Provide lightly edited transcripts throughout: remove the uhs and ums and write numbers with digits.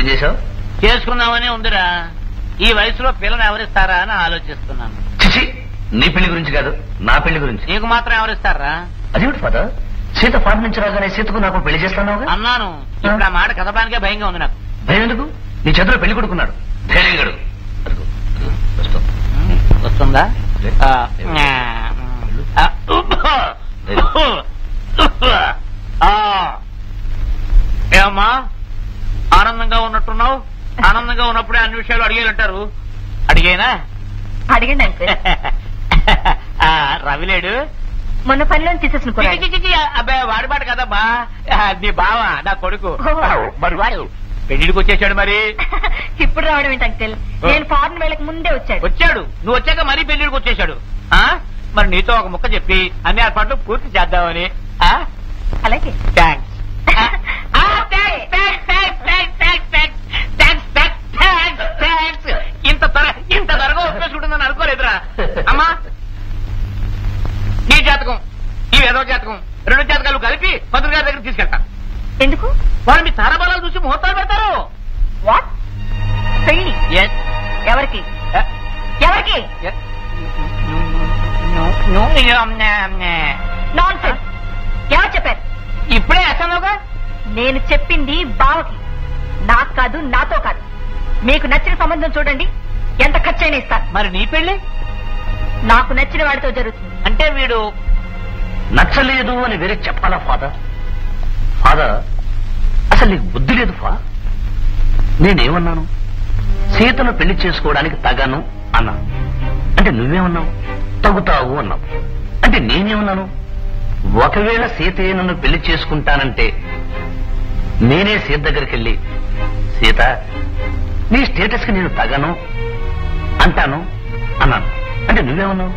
పెళ్లి చేసావు? చేసుకుందామని ఉందిరా. ఈ వయసులో పిల్లని ఎవరిస్తారా అని ఆలోచిస్తున్నాను. చిచి, నీ పెళ్లి గురించి కాదు, నా పెళ్లి గురించి. నీకు మాత్రం ఎవరిస్తారా? అదేమిటి ఫాదర్, సీత ఫాదర్ నుంచి రాగానే సీతకు నాకు పెళ్లి చేస్తాను అన్నాను. ఇప్పుడు ఆ మాట కదపడానికే భయంగా ఉంది నాకు. భయం ఎందుకు? నీ చేతిలో పెళ్లి కొడుకున్నాడు, ధైర్యంగాడు. వస్తుందా? ఏమమ్మా ఆనందంగా ఉన్నట్టున్నావు? ఆనందంగా ఉన్నప్పుడే అన్ని విషయాలు అడిగేలంటారు. అడిగేనా? అడిగండి అంకుల్. రవిలేడు? మొన్న పనిలో తీసేసిన అబ్బాయి వాడి మాట కదమ్మా, నీ బావ నా కొడుకు. మరి వాడు పెళ్లికి వచ్చేసాడు. మరి ఇప్పుడు రావడం ఏంటి అంకుల్? నేను ఫారెన్ వెళ్ళక ముందే వచ్చాడు. నువ్వు వచ్చాక మరీ పెళ్లికి వచ్చేసాడు. మరి నీతో ఒక ముక్క చెప్పి అన్ని ఏర్పాట్లు పూర్తి చేద్దామని. అలాగే. థ్యాంక్స్. ఇంత త్వరగా ఒప్పేసుకుంటుందని అనుకోలేదురా. అమ్మా, నీ జాతకం ఈ ఏదో జాతకం రెండు జాతకాలు కలిపి మంత్రి గారి దగ్గర తీసుకెళ్తా. ఎందుకు? వాళ్ళు మీ తారబలాలు చూసి ముహూర్తాలు పెడతారు. వాట్? పెళ్లి ఎవరికి? ఎవరికి? నాన్సెన్స్. ఎవరు చెప్పారు? ఇప్పుడే అసలుగా నేను చెప్పింది బావకి, నాకు కాదు, నాతో కాదు. మీకు నచ్చిన సంబంధం చూడండి, ఎంత ఖర్చైనా ఇస్తాను. మరి నీ పెళ్లి నాకు నచ్చిన వాడితో జరుగుతుంది. అంటే వీడు నచ్చలేదు అని వేరే చెప్పాలా ఫాదర్? ఫాదర్, అసలు నీకు బుద్ధి లేదు ఫా. నేనేమన్నాను? సీతను పెళ్లి చేసుకోవడానికి తగను అన్నా. అంటే నువ్వేమన్నావు? తగుతావు అన్నావు. అంటే నేనేమన్నాను? ఒకవేళ సీతే నన్ను పెళ్లి చేసుకుంటానంటే నేనే సీత దగ్గరికి వెళ్ళి, సీత నీ స్టేటస్ కి నేను తగను అంటాను అన్నాను. అంటే నువ్వేమన్నావు?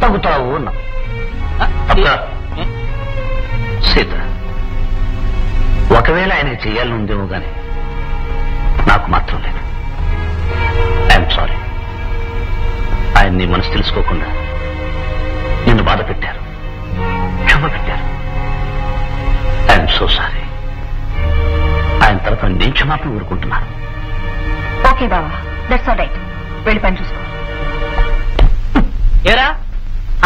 తగుతావు అన్నావు. సీత, ఒకవేళ ఆయనకి చేయాలని ఉందేమో గాని నాకు మాత్రం లేదు. I'm sorry. ఆయన నీ మనసు తెలుసుకోకుండా నిన్ను బాధ పెట్టారు, క్షమ పెట్టారు. I'm so sorry. ఆయన తరఫున నేను క్షమాపణ ఊరుకుంటున్నాను. ఓకే బావా, దట్స్ ఆల్ రైట్. వెళ్ళి పని చూసుకో. ఏరా,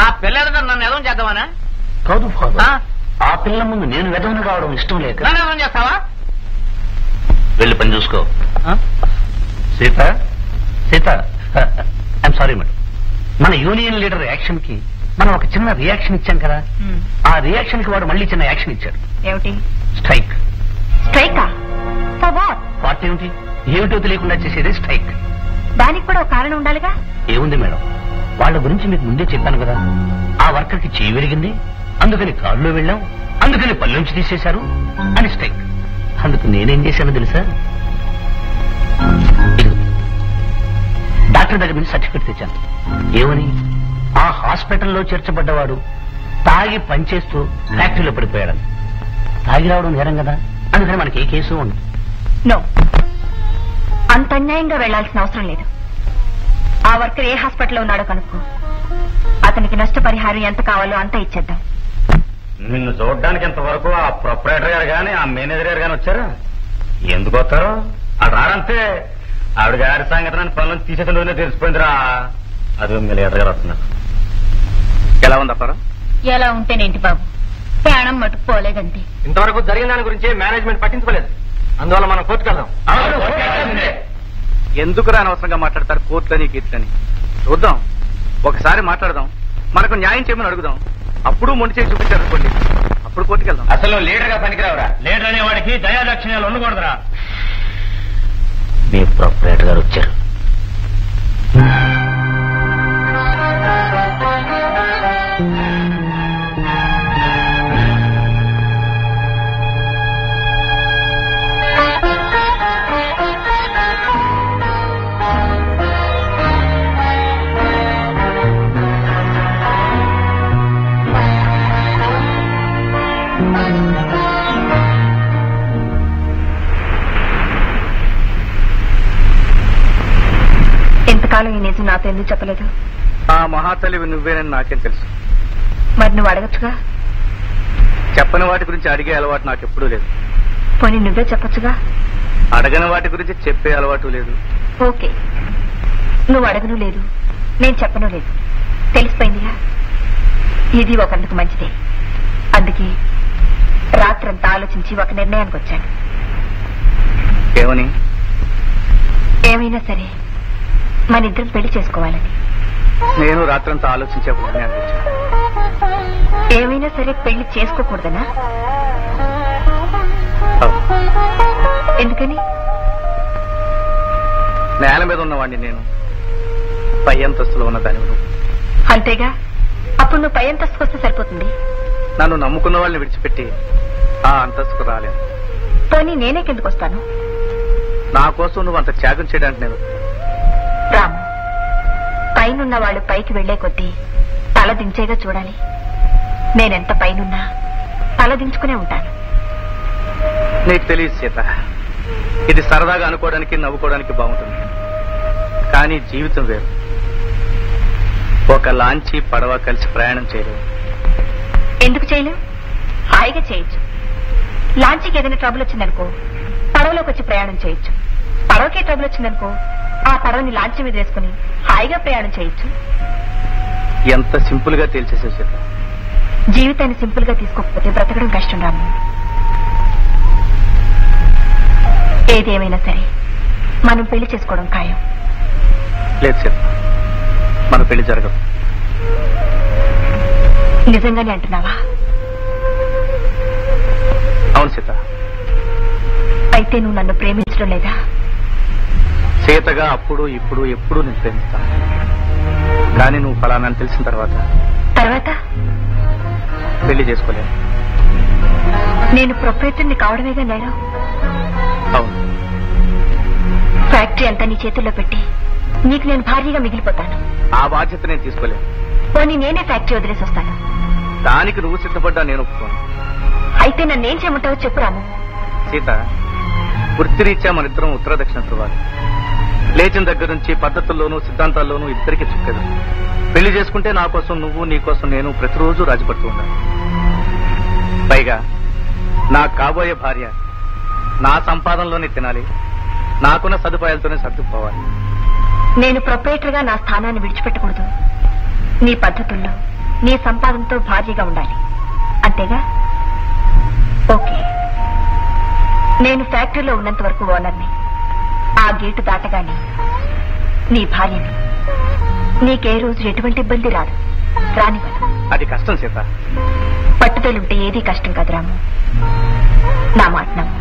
ఆ పిల్లలతో నన్ను ఎదవం చేద్దామనా? కాదు ఫాదర్, ఆ పిల్ల ముందు నేను వెదవని కావడం ఇష్టం లేక. నన్ను ఎదవం చేస్తావా? వెళ్ళి పని చూసుకో. Sita, Sita, I'm sorry madam. మన యూనియన్ లీడర్ యాక్షన్ కి మనం ఒక చిన్న రియాక్షన్ ఇచ్చాం కదా, ఆ రియాక్షన్ కి వాడు మళ్ళీ చిన్న యాక్షన్ ఇచ్చాడు. ఏమిటి? స్ట్రైక్. స్ట్రైకా? For what? వాట్ ఏమిటి? ఏమిటో తెలియకుండా చేసేది స్ట్రైక్. దానికి కూడా ఒక కారణం ఉండాలిగా. ఏముంది మేడం, వాళ్ళ గురించి మీకు ముందే చెప్పాను కదా. ఆ వర్కర్ కి చేయి విరిగింది, అందుకని కారులో వెళ్ళాం, అందుకని పల్లెంచి తీసేశారు అని స్ట్రైక్. అందుకు నేనేం చేశానో తెలుసా? డాక్టర్ దగ్గర నుంచి సర్టిఫికెట్ తెచ్చాను. ఏమని? ఆ హాస్పిటల్లో చేర్చబడ్డవాడు తాగి పనిచేస్తూ ఫ్యాక్టరీలో పడిపోయాడని. తాగి రావడం నేరం కదా, అందుకని మనకి ఏ కేసు ఉండదు. నో, అంత అన్యాయంగా వెళ్లాల్సిన అవసరం లేదు. ఆ వర్కర్ ఏ హాస్పిటల్లో ఉన్నాడో కనుక్కో, అతనికి నష్టపరిహారం ఎంత కావాలో అంత ఇచ్చేద్దాం. నిన్ను చూడడానికి ఇంతవరకు ఆ ప్రొపరేటర్ గారు గాని ఆ మేనేజర్ గారు గాని వచ్చారు. ఎందుకు వస్తారు? అది రారంతే. ఆవిడ గారి సంగతి పనులను తీసేసిన తెలిసిపోయిందిరా. అది మీ లీడర్ గారు వస్తున్నారు. ఎలా ఉంది అప్పారా? ఎలా ఉంటేనేంటి బాబు, ప్రాణం మటుకు పోలేదంతే. ఇంతవరకు జరిగిన దాని గురించి మేనేజ్మెంట్ పట్టించుకోలేదు, అందువల్ల మనం కోర్టుకు వెళ్దాం. ఎందుకు అనవసరంగా మాట్లాడతారు కోర్టులని గీట్లని? చూద్దాం, ఒకసారి మాట్లాడదాం, మనకు న్యాయం చేయమని అడుగుదాం. అప్పుడు మొండి చేసి చూపించారు అనుకోండి, అప్పుడు కోర్టుకు వెళ్దాం. అసలు లీడర్ గా పనికిరావురా. లీడర్ అనే వాడికి దయాదక్షిణాలు ఉండకూడదురా. మీ ప్రొపరేటర్ గారు వచ్చారు. ఎంతకాలం ఈ నిజం నాతో ఎందుకు చెప్పలేదు? ఆ మహాతల్లివి నువ్వేనని నాకేం తెలుసు. మరి నువ్వు అడగచ్చుగా. చెప్పని వాటి గురించి అడిగే అలవాటు నాకు ఎప్పుడూ లేదు. పోనీ నువ్వే చెప్పచ్చుగా. అడగని వాటి గురించి చెప్పే అలవాటు లేదు. ఓకే, నువ్వు అడగను లేదు, నేను చెప్పను లేదు, తెలిసిపోయిందిగా. ఇది ఒకందుకు మంచిదే. అందుకే రాత్రంతా ఆలోచించి ఒక నిర్ణయానికి వచ్చాను. ఏమని? ఏమైనా సరే మన ఇద్దరం పెళ్లి చేసుకోవాలని. నేను రాత్రంతా ఆలోచించే ఒక నిర్ణయానికి వచ్చాను. ఏమైనా సరే పెళ్లి చేసుకోకూడదనా? ఎందుకని? నేల మీద ఉన్నవాడిని నేను, పై అంతస్తులో ఉన్న దాని. అంతేగా, అప్పుడు నువ్వు పై అంతస్తుకు వస్తే సరిపోతుంది. నన్ను నమ్ముకున్న వాళ్ళని విడిచిపెట్టి ఆ అంతస్తుకు రాలేను. పోనీ నేనే కిందకు వస్తాను. నా కోసం నువ్వు అంత త్యాగం చేయడానికి నేను. రాము, పైనున్న వాళ్ళు పైకి వెళ్లే కొద్దీ తల దించేగా చూడాలి. నేనెంత పైనున్నా తల దించుకునే ఉంటాను. నీకు తెలియదు సీత, ఇది సరదాగా అనుకోవడానికి నవ్వుకోవడానికి బాగుంటుంది, కానీ జీవితం వేరు. ఒక లాంచీ పడవ కలిసి ప్రయాణం చేయలేవు. ఎందుకు చేయలేవు? హాయిగా చేయొచ్చు. లాంచీకి ఏదైనా ట్రబుల్ వచ్చిందనుకో, పడవలోకి వచ్చి ప్రయాణం చేయొచ్చు. పడవకే ట్రబుల్ వచ్చిందనుకో, ఆ పడవని లాంచీ మీద వేసుకుని హాయిగా ప్రయాణం చేయొచ్చు. ఎంత సింపుల్ గా తేల్చేసే సీత. జీవితాన్ని సింపుల్ గా తీసుకోకపోతే బ్రతకడం కష్టం రాము. ఏదేమైనా సరే మనం పెళ్లి చేసుకోవడం ఖాయం. లేదు సీత, మన పెళ్లి జరగదు. నిజంగానే అంటున్నావా? అవును సీత. అయితే నువ్వు నన్ను ప్రేమించడం లేదా? సీతగా అప్పుడు ఇప్పుడు ఎప్పుడు నేను ప్రేమిస్తాను, కానీ నువ్వు ఫలానా తెలిసిన తర్వాత పెళ్లి చేసుకోలేను. నేను ప్రొపరేటర్ని కావడమేగా నేరం. అవును. ఫ్యాక్టరీ అంతా నీ చేతుల్లో పెట్టి నీకు నేను భారీగా మిగిలిపోతాను. ఆ బాధ్యత నేను తీసుకోలేను. పోనీ నేనే ఫ్యాక్టరీ వదిలేసి వస్తాను. దానికి నువ్వు సిద్ధపడ్డా నేను ఒప్పుకోను. అయితే నన్నేం చేయమంటావో చెప్పు రాము. సీత, వృత్తిరీత్యా మన ఇద్దరం ఉత్తర దక్షిణ ధృవాలు. లేచిన దగ్గర నుంచి పద్ధతుల్లోనూ సిద్ధాంతాల్లోనూ ఇద్దరికి చిక్కదు. పెళ్లి చేసుకుంటే నా కోసం నువ్వు, నీ కోసం నేను ప్రతిరోజు రాజుపడుతూ ఉండాలి. పైగా నా కాబోయే భార్య నా సంపాదనలోనే తినాలి, నాకున్న సదుపాయాలతోనే సర్దుకుపోవాలి. నేను ప్రొపరేటర్ గా నా స్థానాన్ని విడిచిపెట్టకూడదు. నీ పద్ధతుల్లో నీ సంపాదనతో భార్యగా ఉండాలి, అంతేగా? ఓకే, నేను ఫ్యాక్టరీలో ఉన్నంత వరకు ఓనర్ని. ఆ గేటు దాటగానే నీ భార్యని. నీకే రోజు ఎటువంటి ఇబ్బంది రాదు, రానివ్వను. అది కష్టం సీత. పట్టుదలుంటే ఏదీ కష్టం కాదు రాము. నా మాట నమ్ము.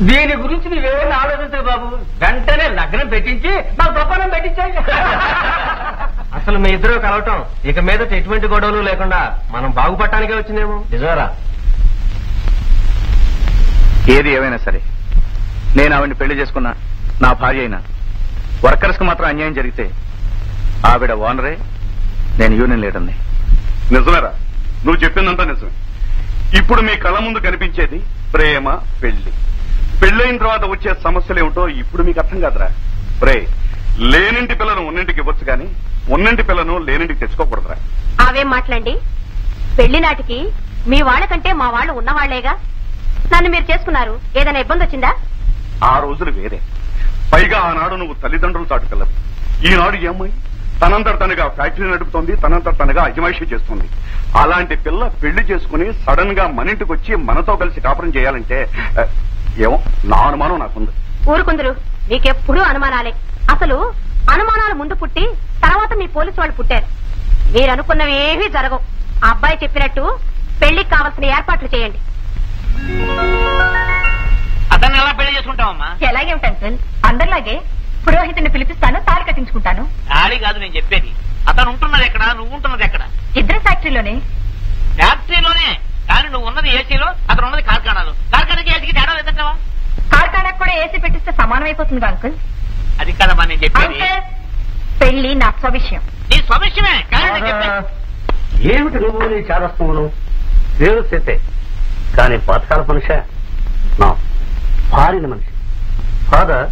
దీని గురించి నువ్వేమైనా ఆలోచించు బాబు. వెంటనే లగ్నం పెట్టించి నాకు గొప్పనం పెట్టించాయి. అసలు మీ ఇద్దరు కలవటం ఇక మీద ఎటువంటి గొడవలు లేకుండా మనం బాగుపడటానికే వచ్చిందేమో. నిజమేరా? ఏది ఏమైనా సరే నేను ఆవిడ్ని పెళ్లి చేసుకున్నా, నా భార్య అయినా వర్కర్స్ కు మాత్రం అన్యాయం జరిగితే ఆవిడ ఓనరే, నేను యూనియన్ లీడర్ని. నిజమేరా, నువ్వు చెప్పిందంతా నిజమే. ఇప్పుడు మీ కళ్ళ ముందు కనిపించేది ప్రేమ, పెళ్లి. పెళ్ళైన తర్వాత వచ్చే సమస్యలేమిటో ఇప్పుడు మీకు అర్థం కాదురా. లేనింటి పిల్లను ఉన్నింటికి ఇవ్వచ్చు కానీ ఉన్నింటి పిల్లను లేనింటికి తెచ్చుకోకూడదురా. అవేం మాట్లాడండి. పెళ్లి నాటికి మీ వాళ్ళకంటే మా వాళ్ళు ఉన్నవాళ్లేగా. నన్ను మీరు చేసుకున్నారు, ఏదైనా ఇబ్బంది వచ్చిందా? ఆ రోజులు వేరే. పైగా ఆనాడు నువ్వు తల్లిదండ్రులు చాటుకెళ్ళవు. ఈనాడు ఈ అమ్మాయి తనంతట తనగా ఫ్యాక్టరీ నడుపుతోంది, తనంతట తనగా అజమాయిషీ చేస్తుంది. అలాంటి పిల్ల పెళ్లి చేసుకుని సడన్ గా మన ఇంటికి వచ్చి మనతో కలిసి కాపురం చేయాలంటే ఏమో నా అనుమానం నాకుంది. ఊరుకుందరు, మీకెప్పుడూ అనుమానాలే. అసలు అనుమానాలు ముందు పుట్టి తర్వాత మీ పోలీసు వాళ్ళు పుట్టారు. మీరు అనుకున్నవి ఏవీ జరగవు. ఆ అబ్బాయి చెప్పినట్టు పెళ్లికి కావాల్సిన ఏర్పాట్లు చేయండి. అతన్ని ఎలా పెళ్లి చేసుకుంటావమ్మా? ఎలాగే ఉంటాను సార్, అందరిలాగే పురోహితుడిని పిలిపిస్తాను, తాళి కట్టించుకుంటాను. ఆడి కాదు నేను చెప్పేది. అతను ఉంటున్నది ఎక్కడ, నువ్వు ఉంటున్నది ఎక్కడ? ఇద్దరు ఫ్యాక్టరీలోనే. ఫ్యాక్టరీలోనే, కానీ నువ్వు ఉన్నది ఏసీలో, అతను ఉన్నది కార్ఖానాలో. కార్ఖానాకి ఏసీకి తేడా లేదంటావా? కార్ఖానాకు కూడా ఏసీ పెట్టిస్తే సమానం అయిపోతుంది అంకుల్. అది కదమ్మా నేను చెప్పేది. అంకుల్, పెళ్లి నా స్వవిషయం. నీ స్వవిషయమే, కానీ నేను చెప్పేది. ఏమిటి నువ్వు నీ చారస్తువును? దేవుడు చేతే కానీ పాతకాల మనిషా? నా భార్యని మనిషి. ఫాదర్,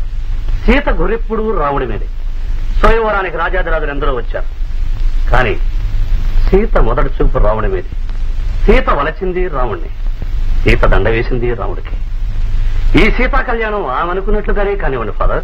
సీత గురెప్పుడు రాముడి మీదే. స్వయంవరానికి రాజాదిరాజులు ఎందరో వచ్చారు, కానీ సీత మొదటి చూపు రాముడి మీదే. సీత వలచింది రాముణ్ణి, సీత దండ వేసింది రాముడికి. ఈ సీతా కళ్యాణం ఆమె అనుకున్నట్లుగానే కానివ్వండి ఫాదర్.